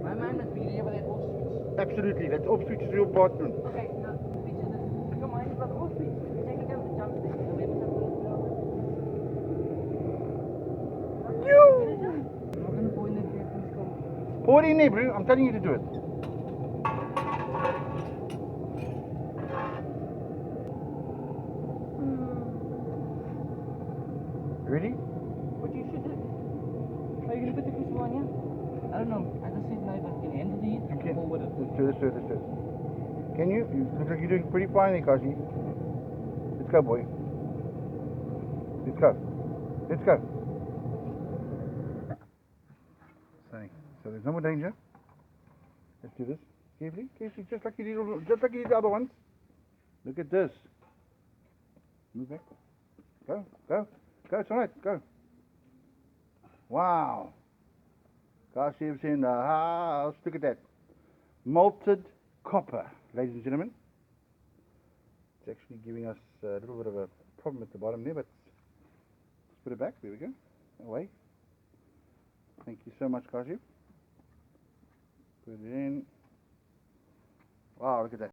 My man must be here with that off switch. Absolutely, that's off switch is your bathroom. Okay, now picture this. Come on, you've got the off switch. You're taking down the jump stick. And maybe some little bit of it. I'm not gonna point that here. Please come. Pour it in there, bro. I'm telling you to do it. Ready? What you should do? Are you gonna put the crucible on here? I don't know. I just said no, if I can handle the heat, You can. I'll with it. Let's do this. Can you? You look like you're doing pretty fine there, Kashi. Let's go, boy. Let's go. Let's go. So there's no more danger. Let's do this. Carefully, just like you did the other ones. Look at this. Move back. Go. It's alright. Go. Wow. Kashiv's in the house. Look at that. Malted copper, ladies and gentlemen. It's actually giving us a little bit of a problem at the bottom there, but let's put it back. There we go. Away. Thank you so much, Kashiv. Put it in. Wow, look at that.